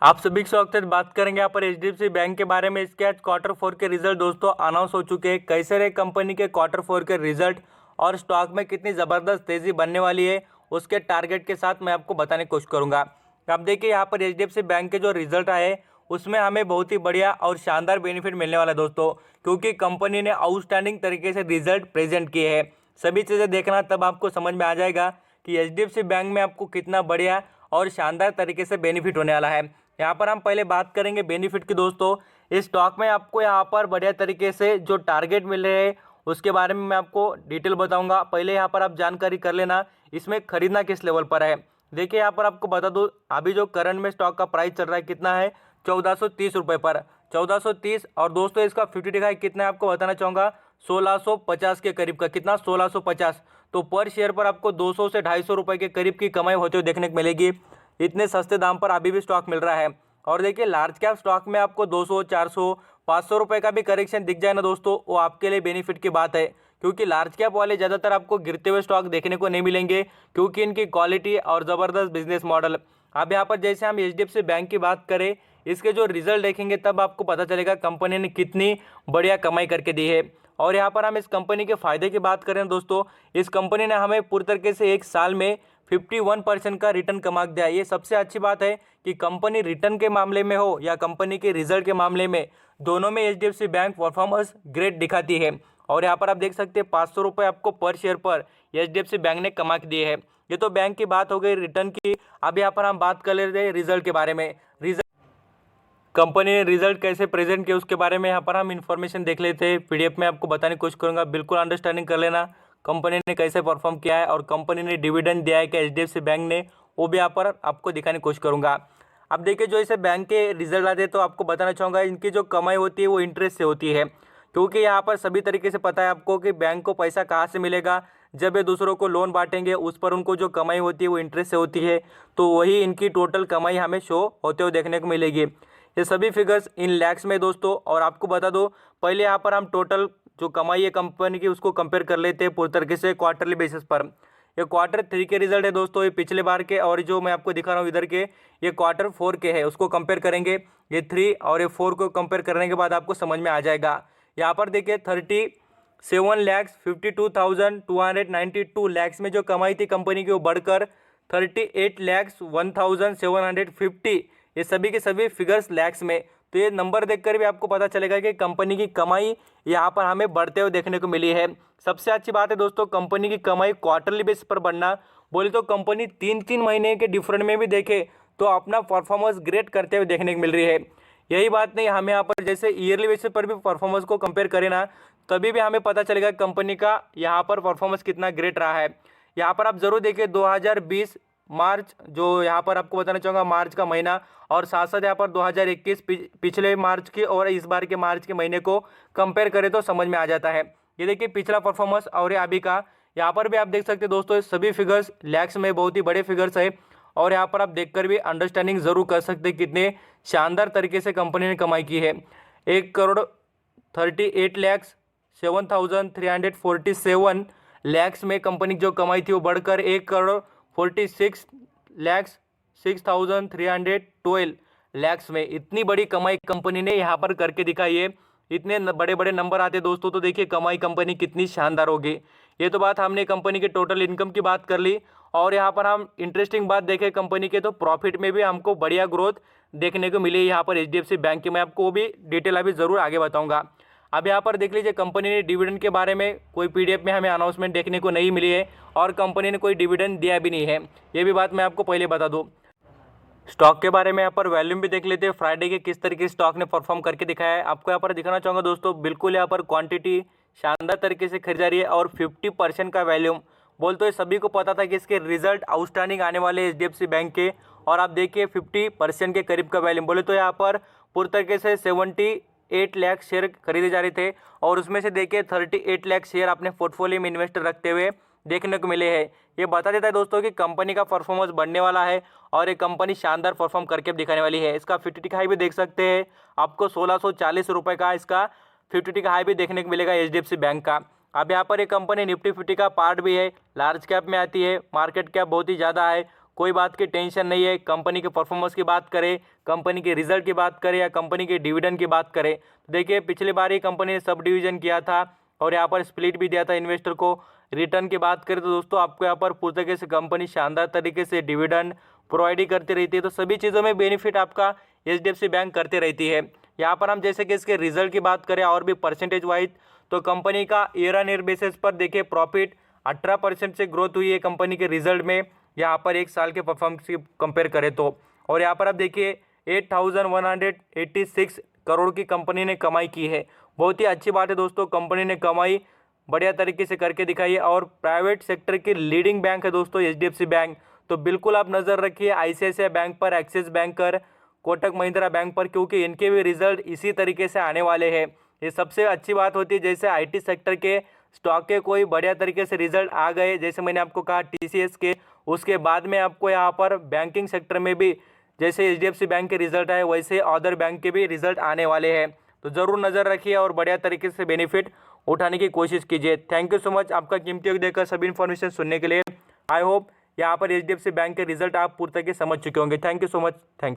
आप सभी के स्वागत है। बात करेंगे यहाँ पर एचडीएफसी बैंक के बारे में। इसके आज क्वार्टर फोर के रिजल्ट दोस्तों अनाउंस हो चुके हैं। कैसे रहे कंपनी के क्वार्टर फोर के रिजल्ट और स्टॉक में कितनी ज़बरदस्त तेज़ी बनने वाली है, उसके टारगेट के साथ मैं आपको बताने की कोशिश करूँगा। अब देखिए यहाँ पर एचडीएफसी बैंक के जो रिजल्ट आए उसमें हमें बहुत ही बढ़िया और शानदार बेनिफिट मिलने वाला है दोस्तों, क्योंकि कंपनी ने आउटस्टैंडिंग तरीके से रिजल्ट प्रेजेंट किए हैं। सभी चीज़ें देखना तब आपको समझ में आ जाएगा कि एचडीएफसी बैंक में आपको कितना बढ़िया और शानदार तरीके से बेनिफिट होने वाला है। यहाँ पर हम पहले बात करेंगे बेनिफिट की दोस्तों। इस स्टॉक में आपको यहाँ पर बढ़िया तरीके से जो टारगेट मिल रहे हैं उसके बारे में मैं आपको डिटेल बताऊंगा। पहले यहाँ पर आप जानकारी कर लेना इसमें खरीदना किस लेवल पर है। देखिए यहाँ पर आपको बता दूँ, अभी जो करंट में स्टॉक का प्राइस चल रहा है कितना है, 1430 रुपये पर, 1430। और दोस्तों इसका 50 दिखाई कितना है आपको बताना चाहूँगा, 1650 के करीब का। कितना, 1650। तो पर शेयर पर आपको 200 से 250 रुपये के करीब की कमाई होते हुए देखने को मिलेगी। इतने सस्ते दाम पर अभी भी स्टॉक मिल रहा है। और देखिए लार्ज कैप स्टॉक में आपको 200, 400, 500 रुपये का भी करेक्शन दिख जाए ना दोस्तों, वो आपके लिए बेनिफिट की बात है, क्योंकि लार्ज कैप वाले ज़्यादातर आपको गिरते हुए स्टॉक देखने को नहीं मिलेंगे, क्योंकि इनकी क्वालिटी और ज़बरदस्त बिजनेस मॉडल। अब यहाँ पर जैसे हम एचडीएफसी बैंक की बात करें, इसके जो रिजल्ट देखेंगे तब आपको पता चलेगा कंपनी ने कितनी बढ़िया कमाई करके दी है। और यहाँ पर हम इस कंपनी के फायदे की बात करें दोस्तों, इस कंपनी ने हमें पूरी तरीके से एक साल में 51% का रिटर्न कमा दिया। ये सबसे अच्छी बात है कि कंपनी रिटर्न के मामले में हो या कंपनी के रिजल्ट के मामले में, दोनों में एचडीएफसी बैंक परफॉर्मेंस ग्रेट दिखाती है। और यहाँ पर आप देख सकते हैं 500 रुपये आपको पर शेयर पर एचडीएफसी बैंक ने कमा के दिए है। ये तो बैंक की बात हो गई रिटर्न की। अब यहाँ पर हम बात कर लेते हैं रिजल्ट के बारे में। रिजल्ट कंपनी ने रिजल्ट कैसे प्रेजेंट किया उसके बारे में यहाँ पर हम इन्फॉर्मेशन देख लेते हैं। पीडीएफ में आपको बताने की कोशिश करूँगा, बिल्कुल अंडरस्टैंडिंग कर लेना कंपनी ने कैसे परफॉर्म किया है और कंपनी ने डिविडेंड दिया है कि एचडीएफसी बैंक ने, वो भी यहाँ पर आपको दिखाने की कोशिश करूँगा। अब देखिए जो इसे बैंक के रिजल्ट आते हैं तो आपको बताना चाहूँगा इनकी जो कमाई होती है वो इंटरेस्ट से होती है, क्योंकि यहाँ पर सभी तरीके से पता है आपको कि बैंक को पैसा कहाँ से मिलेगा। जब ये दूसरों को लोन बांटेंगे उस पर उनको जो कमाई होती है वो इंटरेस्ट से होती है, तो वही इनकी टोटल कमाई हमें शो होते हुए देखने को मिलेगी। ये सभी फिगर्स इन लैक्स में दोस्तों। और आपको बता दो, पहले यहाँ पर हम टोटल जो कमाई है कंपनी की उसको कंपेयर कर लेते हैं पूरी तरीके से क्वार्टरली बेसिस पर। ये क्वार्टर थ्री के रिजल्ट है दोस्तों, ये पिछले बार के, और जो मैं आपको दिखा रहा हूँ इधर के ये क्वार्टर फोर के है, उसको कंपेयर करेंगे। ये थ्री और ये फोर को कंपेयर करने के बाद आपको समझ में आ जाएगा। यहाँ पर देखिए 37,52,292 में जो कमाई थी कंपनी की वो बढ़कर 38,01,750, ये सभी के सभी फिगर्स लैक्स में। तो ये नंबर देखकर भी आपको पता चलेगा कि कंपनी की कमाई यहाँ पर हमें बढ़ते हुए देखने को मिली है। सबसे अच्छी बात है दोस्तों, कंपनी की कमाई क्वार्टरली बेस पर बढ़ना, बोले तो कंपनी 3-3 महीने के डिफरेंट में भी देखे तो अपना परफॉर्मेंस ग्रेट करते हुए देखने को मिल रही है। यही बात नहीं, हमें यहाँ पर जैसे ईयरली बेसिस पर भी परफॉर्मेंस को कंपेयर करें ना, तभी भी हमें पता चलेगा कंपनी का यहाँ पर परफॉर्मेंस कितना ग्रेट रहा है। यहाँ पर आप जरूर देखिए 2020 मार्च, जो यहाँ पर आपको बताना चाहूँगा मार्च का महीना, और साथ साथ यहाँ पर 2021 पिछले मार्च की और इस बार के मार्च के महीने को कंपेयर करें तो समझ में आ जाता है। ये देखिए पिछला परफॉर्मेंस और ये अभी का, यहाँ पर भी आप देख सकते हैं दोस्तों सभी फिगर्स लैक्स में बहुत ही बड़े फिगर्स है। और यहाँ पर आप देखकर भी अंडरस्टैंडिंग जरूर कर सकते हैं कितने शानदार तरीके से कंपनी ने कमाई की है। 1,38,07,347 में कंपनी जो कमाई थी वो बढ़कर 1,46,06,312 में, इतनी बड़ी कमाई कंपनी ने यहाँ पर करके दिखाई है। इतने बड़े बड़े नंबर आते दोस्तों, तो देखिए कमाई कंपनी कितनी शानदार होगी। ये तो बात हमने कंपनी के टोटल इनकम की बात कर ली। और यहाँ पर हम इंटरेस्टिंग बात देखें कंपनी के, तो प्रॉफिट में भी हमको बढ़िया ग्रोथ देखने को मिली यहाँ पर एचडीएफसी बैंक की। मैं आपको वो भी डिटेल अभी ज़रूर आगे बताऊँगा। अब यहाँ पर देख लीजिए कंपनी ने डिविडेंड के बारे में कोई पीडीएफ में हमें अनाउंसमेंट देखने को नहीं मिली है, और कंपनी ने कोई डिविडेंड दिया भी नहीं है, ये भी बात मैं आपको पहले बता दूँ। स्टॉक के बारे में यहाँ पर वैल्यूम भी देख लेते हैं, फ्राइडे के किस तरीके से स्टॉक ने परफॉर्म करके दिखाया है। आपको यहाँ पर दिखाना चाहूँगा दोस्तों, बिल्कुल यहाँ पर क्वांटिटी शानदार तरीके से खरीद जा रही है, और 50% का वैल्यूम। बोल तो ये सभी को पता था कि इसके रिजल्ट आउटस्टैंडिंग आने वाले एचडीएफसी बैंक के, और आप देखिए 50% के करीब का वैल्यूम। बोले तो यहाँ पर पूरी तरीके से 78 लाख शेयर खरीदे जा रहे थे, और उसमें से देखिए 38 लाख शेयर अपने पोर्टफोलियो में इन्वेस्ट रखते हुए देखने को मिले हैं। ये बता देता है दोस्तों कि कंपनी का परफॉर्मेंस बढ़ने वाला है, और ये कंपनी शानदार परफॉर्म करके दिखाने वाली है। इसका 50 का हाई भी देख सकते हैं, आपको 1640 रुपये का इसका 50 का हाई भी देखने को मिलेगा एचडीएफसी बैंक का। अब यहाँ पर ये कंपनी निफ्टी 50 का पार्ट भी है, लार्ज कैप में आती है, मार्केट कैप बहुत ही ज़्यादा है, कोई बात की टेंशन नहीं है। कंपनी के परफॉर्मेंस की बात करें, कंपनी के रिजल्ट की बात करें या कंपनी के डिविडेंड की बात करें, तो देखिए पिछली बार ही कंपनी ने सब डिवीजन किया था और यहाँ पर स्प्लिट भी दिया था इन्वेस्टर को। रिटर्न की बात करें तो दोस्तों आपको यहाँ पर पूरी तरीके से कंपनी शानदार तरीके से डिविडेंड प्रोवाइड ही करती रहती है, तो सभी चीज़ों में बेनिफिट आपका HDFC बैंक करती रहती है। यहाँ पर हम जैसे कि इसके रिजल्ट की बात करें और भी परसेंटेज वाइज, तो कंपनी का ईयर ऑन ईयर बेसिस पर देखिए प्रॉफिट 18% से ग्रोथ हुई है कंपनी के रिजल्ट में, यहाँ पर एक साल के परफॉर्मेंस की कंपेयर करें तो। और यहाँ पर आप देखिए 8,186 करोड़ की कंपनी ने कमाई की है। बहुत ही अच्छी बात है दोस्तों, कंपनी ने कमाई बढ़िया तरीके से करके दिखाई है और प्राइवेट सेक्टर की लीडिंग बैंक है दोस्तों HDFC बैंक। तो बिल्कुल आप नज़र रखिए ICICI बैंक पर, एक्सिस बैंक पर, कोटक महिंद्रा बैंक पर, क्योंकि इनके भी रिजल्ट इसी तरीके से आने वाले हैं। ये सबसे अच्छी बात होती है जैसे IT सेक्टर के स्टॉक के कोई बढ़िया तरीके से रिजल्ट आ गए, जैसे मैंने आपको कहा TCS के, उसके बाद में आपको यहाँ पर बैंकिंग सेक्टर में भी जैसे HDFC बैंक के रिजल्ट आए वैसे अदर बैंक के भी रिजल्ट आने वाले हैं। तो ज़रूर नज़र रखिए और बढ़िया तरीके से बेनिफिट उठाने की कोशिश कीजिए। थैंक यू सो मच आपका कीमती वक्त देकर सभी इन्फॉर्मेशन सुनने के लिए। आई होप यहाँ पर HDFC बैंक के रिजल्ट आप पूरी तरीके से समझ चुके होंगे। Thank you so much. Thank